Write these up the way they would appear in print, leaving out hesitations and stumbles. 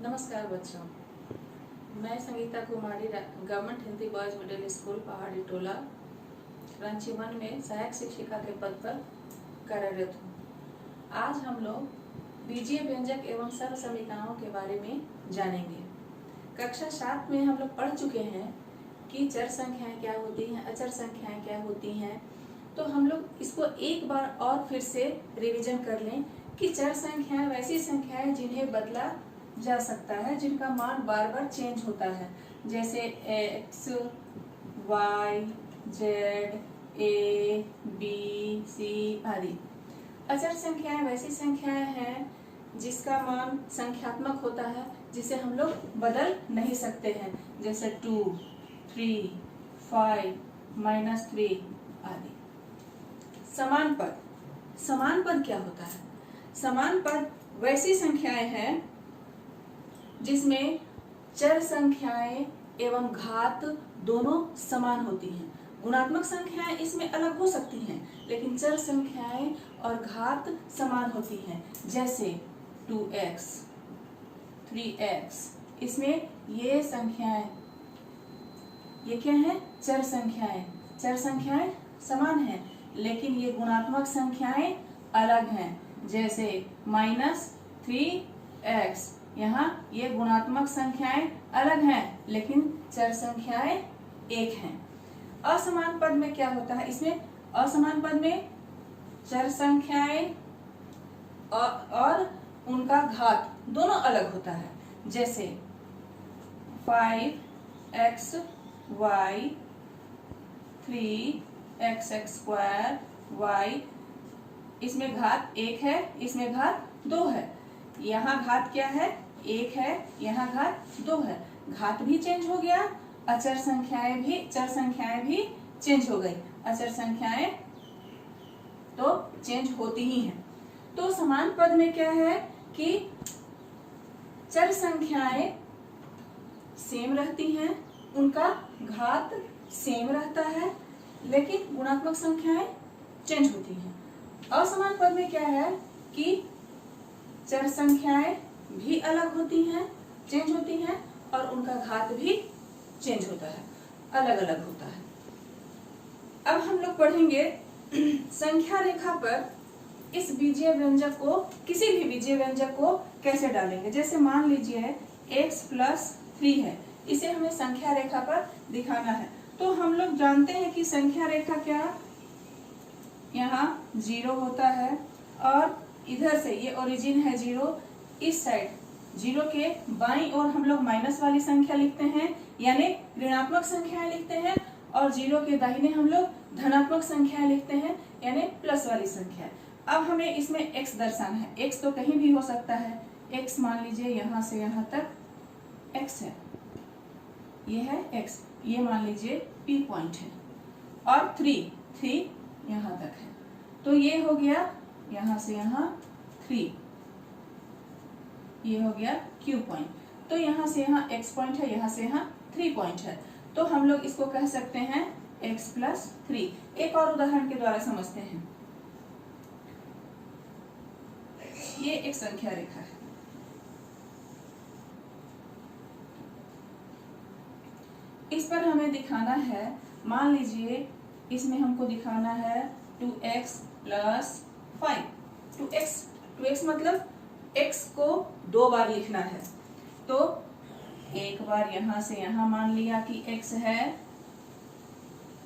नमस्कार बच्चों, मैं Sangeeta Kumari government Hindi boys middle school Pahadi Tola Ranchi 1 में सहायक शिक्षिका के पद पर कार्यरत हूँ। आज हम लोग बीजीय व्यंजक एवं सर्व समीकरणों के बारे में जानेंगे। कक्षा 7 में हम लोग पढ़ चुके हैं कि चर संख्याएं क्या होती हैं, अचर संख्याएं क्या होती हैं। तो हम लोग इसको एक बार और फिर से रिवीजन कर लें कि चर संख्याएं वैसी संख्याएं जिन्हें बदला जा सकता है, जिनका मान बार बार चेंज होता है, जैसे x, y, z, a, b, c आदि। अचर संख्याएं वैसी संख्याएं हैं जिसका मान संख्यात्मक होता है, जिसे हम लोग बदल नहीं सकते हैं, जैसे 2, 3, 5, -3 आदि। समान पद। समान पद क्या होता है? समान पद वैसी संख्याएं हैं जिसमें चर संख्याएं एवं घात दोनों समान होती हैं। गुणात्मक संख्याएं इसमें अलग हो सकती हैं, लेकिन चर संख्याएं और घात समान होती हैं, जैसे 2x, 3x। इसमें ये संख्याएं, ये क्या है? चर संख्याएं। चर संख्याएं समान हैं, लेकिन ये गुणात्मक संख्याएं अलग हैं, जैसे -3x। यहाँ ये गुणात्मक संख्याएं अलग हैं, लेकिन चर संख्याएं एक हैं। असमान पद में क्या होता है? इसमें असमान पद में चर संख्याएं और उनका घात दोनों अलग होता है, जैसे 5xy, 3x² y। इसमें घात 1 है, इसमें घात 2 है। यहाँ घात क्या है? 1 है, यहाँ घात 2 है। घात भी चेंज हो गया, अचर संख्याएं भी, चर संख्याएं भी चेंज हो गई। अचर संख्याएं तो चेंज होती ही हैं। तो समान पद में क्या है कि चर संख्याएं सेम रहती हैं, उनका घात सेम रहता है, लेकिन गुणात्मक संख्याएं चेंज होती हैं। असमान पद में क्या है कि चर संख्याएं भी अलग होती हैं, चेंज होती हैं, और उनका घात भी चेंज होता है, अलग अलग होता है। अब हम लोग पढ़ेंगे संख्या रेखा पर इस बीजीय व्यंजक को, किसी भी बीजीय व्यंजक को कैसे डालेंगे। जैसे मान लीजिए x+3 है, इसे हमें संख्या रेखा पर दिखाना है। तो हम लोग जानते हैं कि संख्या रेखा क्या, यहाँ 0 होता है, और इधर से ये ओरिजिन है 0, इस साइड 0 के बाईं ओर हम लोग माइनस वाली संख्या लिखते हैं, यानी ऋणात्मक संख्याएं लिखते हैं, और 0 के दाहिने हम लोग धनात्मक संख्याएं लिखते हैं, यानी प्लस वाली संख्या। अब हमें इसमें x दर्शाना है। x तो कहीं भी हो सकता है। x मान लीजिए यहाँ से यहाँ तक x है, ये है x, ये मान लीजिए P पॉइंट है, और 3 यहाँ तक है। तो ये हो गया यहाँ से यहाँ 3, ये हो गया Q पॉइंट। तो यहाँ से यहाँ x पॉइंट है, यहाँ से यहाँ 3 पॉइंट है। तो हम लोग इसको कह सकते हैं x+3। एक और उदाहरण के द्वारा समझते हैं। ये एक संख्या रेखा है, इस पर हमें दिखाना है, मान लीजिए इसमें हमको दिखाना है 2x+5। 2x मतलब x को 2 बार लिखना है। तो एक बार यहाँ से यहाँ मान लिया कि x है,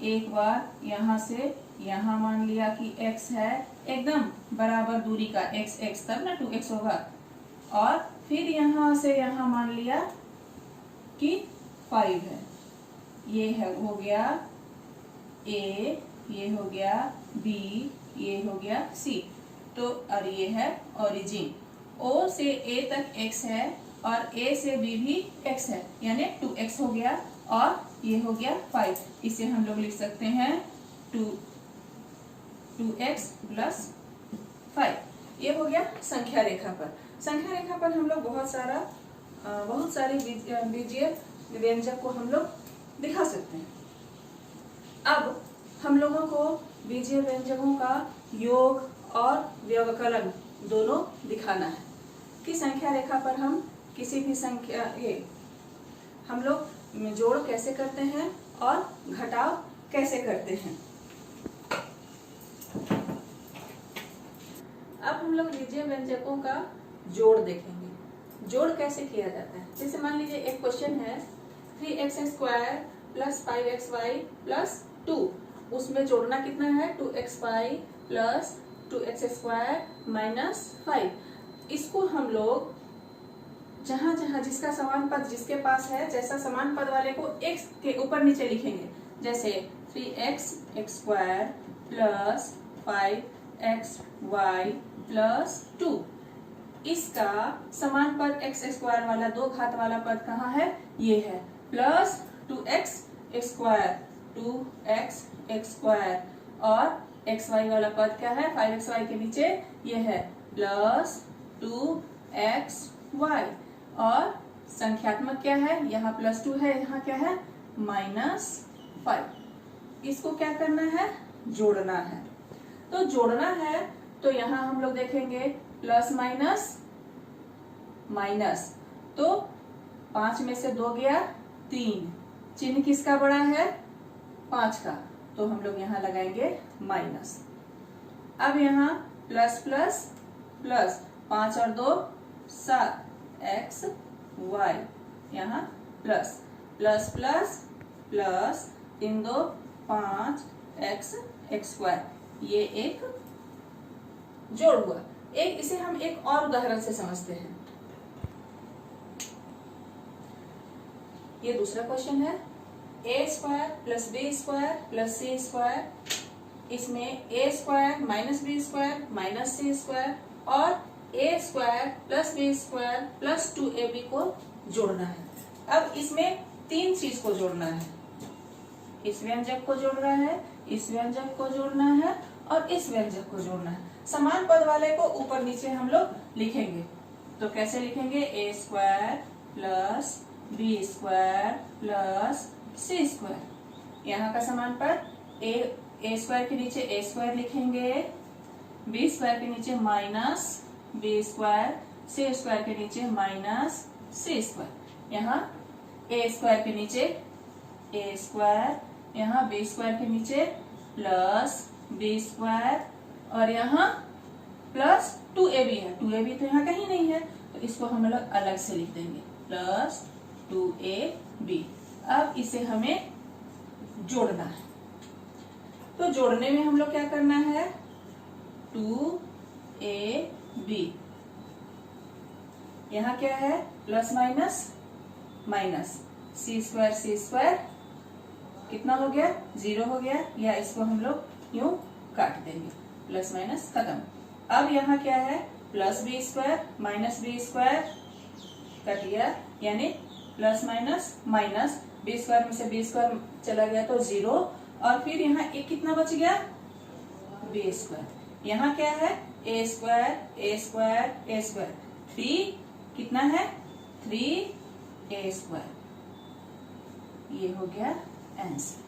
एक बार यहाँ से यहाँ मान लिया कि x है, एकदम बराबर दूरी का x तब ना 2x होगा, और फिर यहाँ से यहाँ मान लिया कि 5 है। ये है हो गया a, ये हो गया b, ये हो गया c। तो और ये है ओरिजिन। O से A तक x है, और A से B भी x है, यानी 2x हो गया, और ये हो गया 5। इसे हम लोग लिख सकते हैं 2x+5। ये हो गया संख्या रेखा पर। संख्या रेखा पर हम लोग बहुत सारे बीजीय व्यंजक को हम लोग दिखा सकते हैं। अब हम लोगों को बीजीय व्यंजकों का योग और व्यवकलन दोनों दिखाना है कि संख्या रेखा पर हम किसी भी संख्या ये हम लोग जोड़ कैसे करते हैं और घटाव कैसे करते हैं। अब हम लोग बीजीय व्यंजकों का जोड़ देखेंगे। जोड़ कैसे किया जाता है, जैसे मान लीजिए एक क्वेश्चन है 3x² प्लस 5xy प्लस 2, उसमें जोड़ना कितना है 2xy प्लस 2x² माइनस 5। इसको हम लोग जहां जहां जिसका समान पद जिसके पास है, जैसा समान पद वाले को x के ऊपर नीचे लिखेंगे, जैसे 3x² प्लस 5xy प्लस 2। इसका समान पद x² वाला 2 घात वाला पद कहाँ है, ये है, प्लस 2x² 2x² और xy वाला पद क्या है 5xy के नीचे ये है प्लस 2xy और संख्यात्मक क्या है, यहाँ प्लस 2 है, यहाँ क्या है माइनस 5। इसको क्या करना है, जोड़ना है। तो जोड़ना है तो यहाँ हम लोग देखेंगे प्लस माइनस माइनस, तो 5 में से 2 गया 3, चिन्ह किसका बड़ा है 5 का, तो हम लोग यहाँ लगाएंगे माइनस। अब यहाँ प्लस प्लस प्लस 5 और 2 7 x y, यहाँ plus plus plus plus 3 2 5 x², ये एक जोड़ हुआ। एक इसे हम एक और उदाहरण से समझते हैं। ये दूसरा क्वेश्चन है a² plus b² plus c², इसमें a² minus b² minus c² और a² plus b² plus 2ab को जोड़ना है। अब इसमें 3 चीज को जोड़ना है, इस व्यंजक को जोड़ना है, इस व्यंजक को जोड़ना है और इस व्यंजक को जोड़ना है। समान पद वाले को ऊपर नीचे हम लोग लिखेंगे, तो कैसे लिखेंगे a² plus b² plus c²। यहाँ का समान पद a² के नीचे a² लिखेंगे, b² के नीचे माइनस b², c² के नीचे माइनस c²। यहाँ a² के नीचे a², यहाँ b² के नीचे प्लस b² और यहाँ प्लस 2ab है, 2ab तो यहाँ कहीं नहीं है, तो इसको हम लोग अलग से लिख देंगे प्लस 2ab। अब इसे हमें जोड़ना है, तो जोड़ने में हम लोग क्या करना है 2ab, यहाँ क्या है प्लस माइनस माइनस c² कितना हो गया 0 हो गया, या इसको हम लोग यूं काट देंगे, प्लस माइनस खत्म। अब यहाँ क्या है plus b² minus b² cut गया, यानी प्लस माइनस माइनस b² में से b² चला गया तो 0, और फिर यहाँ एक कितना बच गया b²। यहाँ क्या है a², 3 कितना है 3a², ये हो गया आंसर।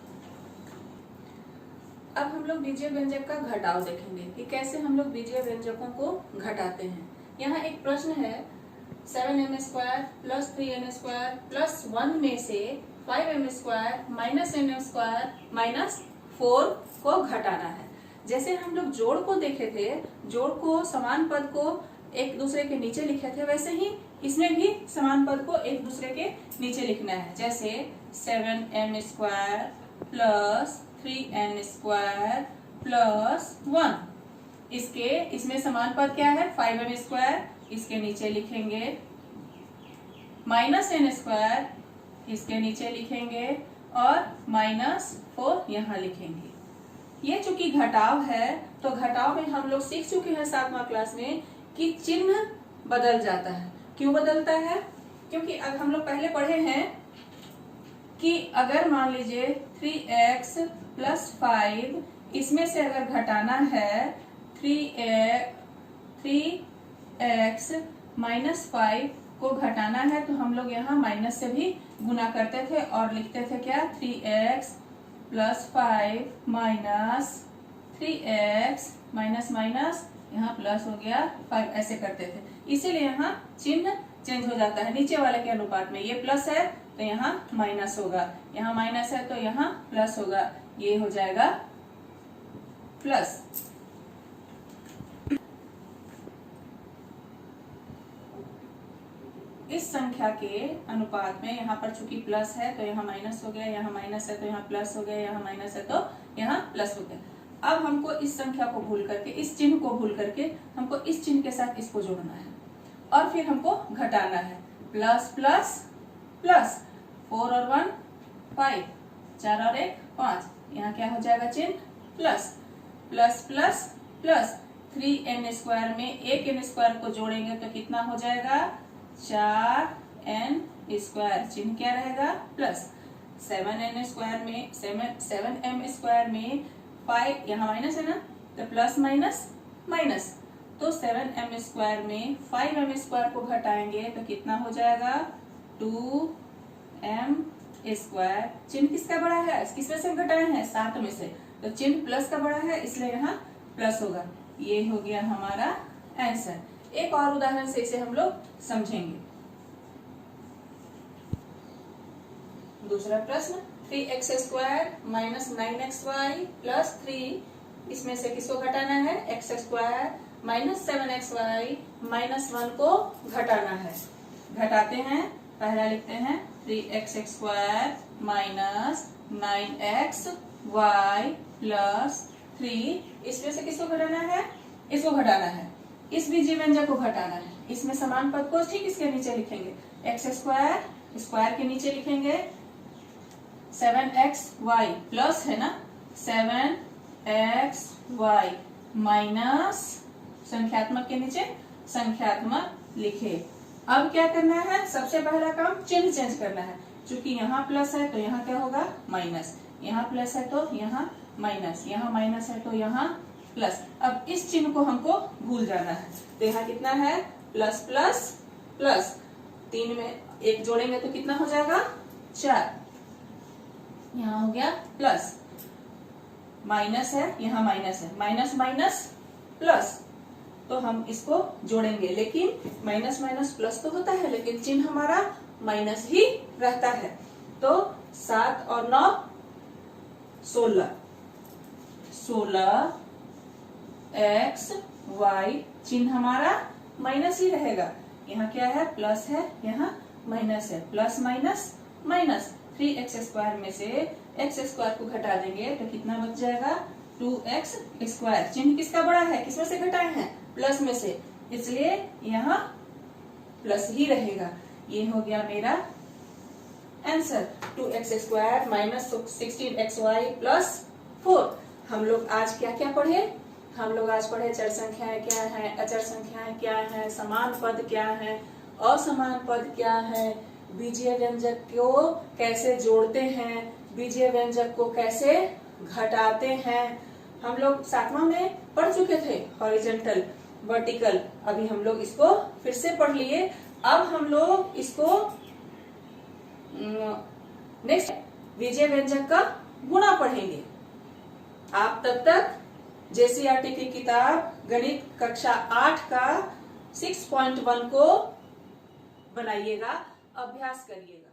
अब हम लोग बीजीय व्यंजक का घटाव देखेंगे कि कैसे हम लोग बीजीय व्यंजकों को घटाते हैं। यहाँ एक प्रश्न है 7m² प्लस 3n² प्लस 1 में से 5m² माइनस n² माइनस 4 को घटाना है। जैसे हम लोग जोड़ को देखे थे, जोड़ को समान पद को एक दूसरे के नीचे लिखे थे, वैसे ही इसमें भी समान पद को एक दूसरे के नीचे लिखना है। जैसे 7m² प्लस 3n² प्लस 1, इसमें समान पद क्या है 5m², इसके नीचे लिखेंगे, माइनस n² इसके नीचे लिखेंगे और माइनस 4 यहाँ लिखेंगे। ये चूंकि घटाव है, तो घटाव में हम लोग सीख चुके हैं 7वां क्लास में कि चिन्ह बदल जाता है। क्यों बदलता है? क्योंकि अब हम लोग पहले पढ़े हैं कि अगर मान लीजिए 3x प्लस 5, इसमें से अगर घटाना है 3x माइनस 5 को घटाना है, तो हम लोग यहाँ माइनस से भी गुना करते थे और लिखते थे क्या 3x plus 5 minus 3x minus minus यहाँ प्लस हो गया 5, ऐसे करते थे। इसीलिए यहाँ चिन्ह चेंज हो जाता है नीचे वाले के अनुपात में। ये प्लस है तो यहाँ माइनस होगा, यहाँ माइनस है तो यहाँ प्लस होगा, ये हो जाएगा प्लस। इस संख्या के अनुपात में यहाँ पर चूंकि प्लस है तो यहाँ माइनस हो गया, यहाँ माइनस है तो यहाँ प्लस हो गया, यहाँ माइनस है तो यहाँ प्लस हो गया। अब हमको इस संख्या को भूल करके, इस चिन्ह को भूल करके हमको इस चिन्ह के साथ इसको जोड़ना है और फिर हमको घटाना है। प्लस प्लस प्लस, 4 और 1 5, 4 और 1 5, यहाँ क्या हो जाएगा चिन्ह plus. Plus plus plus, 3n square में एक n स्क्वायर को जोड़ेंगे तो कितना हो जाएगा 4n स्क्वायर, चिन्ह क्या रहेगा प्लस। 7n स्क्वायर में 7m स्क्वायर में 5, यहाँ माइनस है ना तो प्लस माइनस माइनस, तो 7m स्क्वायर में 5m स्क्वायर को घटाएंगे तो कितना हो जाएगा 2m स्क्वायर। चिन्ह किसका बड़ा है, किसमें से घटाए हैं 7 में से, तो चिन्ह प्लस का बड़ा है इसलिए यहाँ प्लस होगा। ये हो गया हमारा आंसर। एक और उदाहरण से इसे हम लोग समझेंगे। दूसरा प्रश्न, 3x square minus 9xy plus 3, इसमें से किसको घटाना है x square minus 7xy minus 1 को घटाना है। घटाते हैं, पहला लिखते हैं 3x square minus 9xy plus 3, इसमें से किसको घटाना है, इसको घटाना है, इस बीजीय व्यंजक को घटाना है। इसमें समान पद को ठीक इसके नीचे लिखेंगे, x स्क्वायर स्क्वायर के नीचे लिखेंगे 7xy प्लस है ना 7xy माइनस संख्यात्मक के नीचे संख्यात्मक लिखे। अब क्या करना है, सबसे पहला काम चिन्ह चेंज करना है। चूंकि यहाँ प्लस है तो यहाँ क्या होगा माइनस, यहाँ प्लस है तो यहाँ माइनस, यहाँ माइनस है तो यहाँ प्लस। अब इस चिन्ह को हमको भूल जाना है, तो यहाँ कितना है प्लस प्लस प्लस, 3 में 1 जोड़ेंगे तो कितना हो जाएगा 4, यहाँ हो गया प्लस। माइनस है, यहाँ माइनस है, माइनस माइनस प्लस, तो हम इसको जोड़ेंगे, लेकिन माइनस माइनस प्लस तो होता है लेकिन चिन्ह हमारा माइनस ही रहता है। तो 7 और 9 16, 16xy, चिन्ह हमारा माइनस ही रहेगा। यहाँ क्या है प्लस है, यहाँ माइनस है, plus minus minus, 3x square में से x स्क्वायर को घटा देंगे तो कितना बच जाएगा 2x स्क्वायर। चिन्ह किसका बड़ा है, किसमें से घटाए हैं प्लस में से, इसलिए यहाँ प्लस ही रहेगा। ये हो गया मेरा answer, 2x square minus 16xy plus 4। हम लोग आज क्या क्या पढ़े, हम लोग आज पढ़े चर संख्याएं क्या है, अचर संख्याएं क्या है, समान पद क्या है, असमान पद क्या है, बीजीय व्यंजक को कैसे जोड़ते हैं, बीजीय व्यंजक को कैसे घटाते हैं। हम लोग 7वां में पढ़ चुके थे हॉरिजॉन्टल वर्टिकल, अभी हम लोग इसको फिर से पढ़ लिए। अब हम लोग इसको नेक्स्ट बीजीय व्यंजक का गुणा पढ़ेंगे। आप तब तक जेसीईआरटी की किताब गणित कक्षा 8 का 6.1 को बनाइएगा, अभ्यास करिएगा।